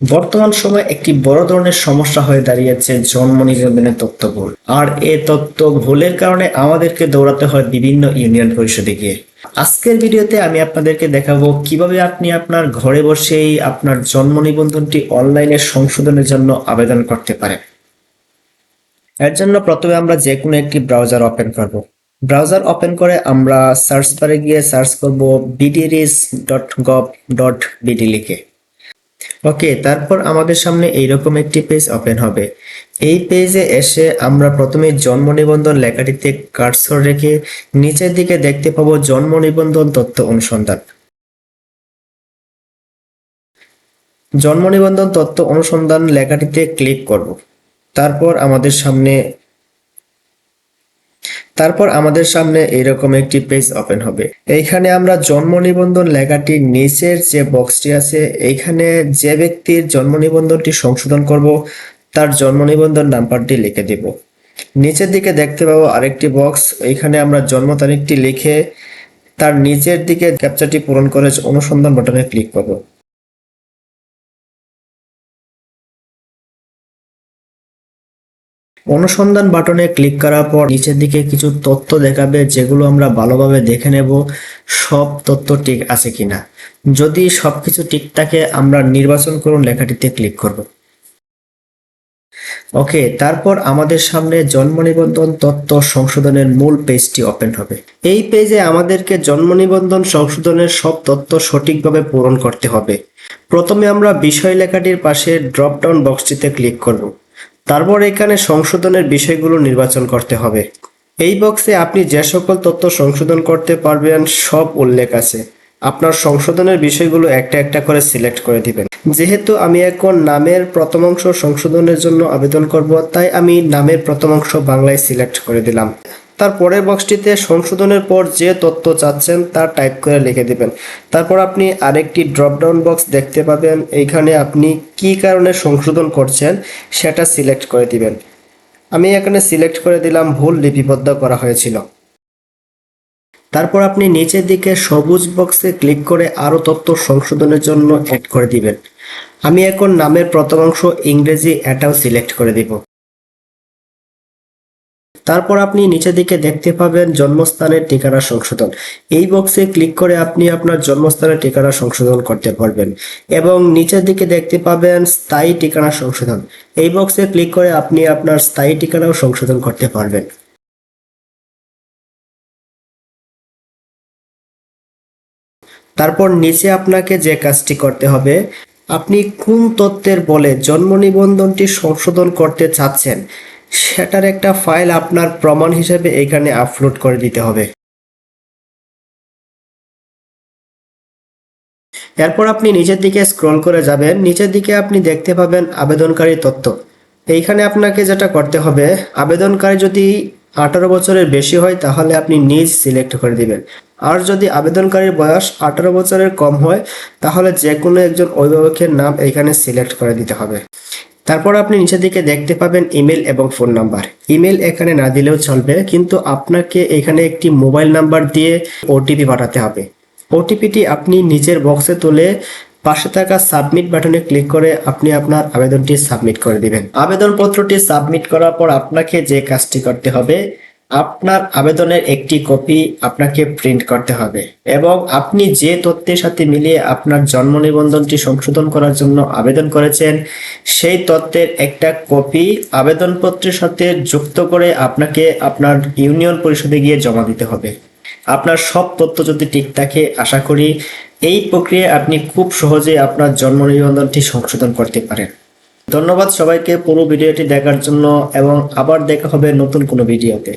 বর্তমান সময়ে একটি বড় ধরনের সমস্যা হয়ে দাঁড়িয়েছে জন্ম নিবন্ধনের তথ্য ভুল। আর এই তথ্য ভুলের কারণে আমাদেরকে দৌড়াতে হয় বিভিন্ন ইউনিয়ন পরিষদে গিয়ে। আজকের ভিডিওতে আমি আপনাদেরকে দেখাবো কিভাবে আপনি আপনার ঘরে বসেই আপনার জন্ম নিবন্ধনটি অনলাইনে সংশোধনের জন্য আবেদন করতে পারেন। এর জন্য প্রথমে আমরা যে কোনো একটি ব্রাউজার ওপেন করব। ব্রাউজার ওপেন করে আমরা সার্চ বারে গিয়ে সার্চ করব bdris.gov.bd লিখে। ওকে, তারপর আমাদের সামনে এইরকম একটি পেজ ওপেন হবে। এই পেজে এসে আমরা প্রথমে জন্ম নিবন্ধন লেখাটিতে কার্সর রেখে নিচের দিকে দেখতে পাবো জন্ম নিবন্ধন তথ্য অনুসন্ধান। জন্ম নিবন্ধন তথ্য অনুসন্ধান লেখাটিতে ক্লিক করব। তারপর আমাদের সামনে এইরকম একটি পেজ ওপেন হবে। এইখানে আমরা জন্ম নিবন্ধন লেখাটির নিচের যে বক্সটি আছে, এইখানে যে ব্যক্তির জন্ম নিবন্ধনটি সংশোধন করব তার জন্ম নিবন্ধন নাম্বারটি লিখে দিব। নিচের দিকে দেখতে পাবো আরেকটি বক্স, এইখানে আমরা জন্ম তারিখটি লিখে তার নিচের দিকে ক্যাপচাটি পূরণ করে অনুসন্ধান বাটনে ক্লিক করব। অনুসন্ধান বাটনে ক্লিক করার পর নিচের দিকে কিছু তথ্য দেখাবে, যেগুলো আমরা ভালোভাবে দেখে নেব সব তথ্য ঠিক আছে কিনা। যদি সবকিছু ঠিক থাকে আমরা নির্বাচন করুন লেখাটিতে ক্লিক করব। ওকে, তারপর আমাদের সামনে জন্ম নিবন্ধন তথ্য সংশোধনের মূল পেজটি ওপেন হবে। এই পেজে আমাদেরকে জন্ম নিবন্ধন সংশোধনের সব তথ্য সঠিকভাবে পূরণ করতে হবে। প্রথমে আমরা বিষয় লেখাটির পাশে ড্রপ ডাউন বক্সটিতে ক্লিক করব। তারপর এখানে সংশোধনের বিষয়গুলো নির্বাচন করতে হবে। এই বক্সে আপনি যে সকল তথ্য সংশোধন করতে পারবেন সব উল্লেখ আছে। আপনার সংশোধনের বিষয়গুলো একটা একটা করে সিলেক্ট করে দিবেন। যেহেতু আমি এখন নামের প্রথম অংশ সংশোধনের জন্য আবেদন করব, তাই আমি নামের প্রথম অংশ বাংলায় সিলেক্ট করে দিলাম। তারপরের বক্সটিতে সংশোধনের পর যে তথ্য চাচ্ছেন তা টাইপ করে লিখে দিবেন। তারপর আপনি আরেকটি ড্রপ ডাউন বক্স দেখতে পাবেন, এইখানে আপনি কি কারণে সংশোধন করছেন সেটা সিলেক্ট করে দিবেন। আমি এখানে সিলেক্ট করে দিলাম ভুল লিপিবদ্ধ করা হয়েছিল। তারপর আপনি নিচের দিকে সবুজ বক্সে ক্লিক করে আরো তথ্য সংশোধনের জন্য অ্যাড করে দিবেন। আমি এখন নামের প্রথম অংশ ইংরেজি এটাও সিলেক্ট করে দিব। তারপর আপনি নিচের দিকে দেখতে পাবেন জন্মস্থানের ঠিকানা সংশোধন। এই বক্সে ক্লিক করে আপনি আপনার জন্মস্থানের ঠিকানা সংশোধন করতে পারবেন। এবং নিচের দিকে দেখতে পাবেন স্থায়ী ঠিকানা সংশোধন। এই বক্সে ক্লিক করে আপনি আপনার স্থায়ী ঠিকানাও সংশোধন করতে পারবেন। তারপর নিচে আপনাকে যে কাজটি করতে হবে, আপনি কোন তথ্যের বলে জন্ম নিবন্ধনটি সংশোধন করতে চাচ্ছেন সেটার একটা ফাইল আপনার প্রমাণ হিসেবে এখানে আপলোড করে দিতে হবে। এরপর আপনি নিচের দিকে স্ক্রল করে যাবেন, নিচের দিকে আপনি দেখতে পাবেন আবেদনকারী তথ্য। এইখানে আপনাকে যেটা করতে হবে, আবেদনকারী যদি 18 বছরের বেশি হয় তাহলে আপনি নিজ সিলেক্ট করে দিবেন। আর যদি আবেদনকারীর বয়স 18 বছরের কম হয় তাহলে যে কোনো একজন অভিভাবকের নাম এখানে সিলেক্ট করে দিতে হবে। তারপর আপনি নিচের দিকে দেখতে পাবেন ইমেল এবং ফোন নাম্বার। ইমেল এখানে না দিলেও চলবে, কিন্তু আপনাকে এখানে একটি মোবাইল নাম্বার দিয়ে ওটিপি পাঠাতে হবে। ওটিপিটি আপনি নিচের বক্সে তুলে পাশে থাকা সাবমিট বাটনে ক্লিক করে আপনি আপনার আবেদনটি সাবমিট করে দিবেন। আবেদনপত্রটি সাবমিট করার পর আপনাকে যে কাজটি করতে হবে, আপনার আবেদনের একটি কপি আপনাকে প্রিন্ট করতে হবে এবং আপনি যে তথ্যের সাথে মিলিয়ে আপনার জন্ম নিবন্ধনটি সংশোধন করার জন্য আবেদন করেছেন সেই তথ্যের একটা কপি আবেদনপত্রের সাথে যুক্ত করে আপনাকে আপনার ইউনিয়ন পরিষদে গিয়ে জমা দিতে হবে। আপনার সব তথ্য যদি ঠিক থাকে, আশা করি এই প্রক্রিয়ায় আপনি খুব সহজে আপনার জন্ম নিবন্ধনটি সংশোধন করতে পারেন। ধন্যবাদ সবাইকে পুরো ভিডিওটি দেখার জন্য এবং আবার দেখা হবে নতুন কোনো ভিডিওতে।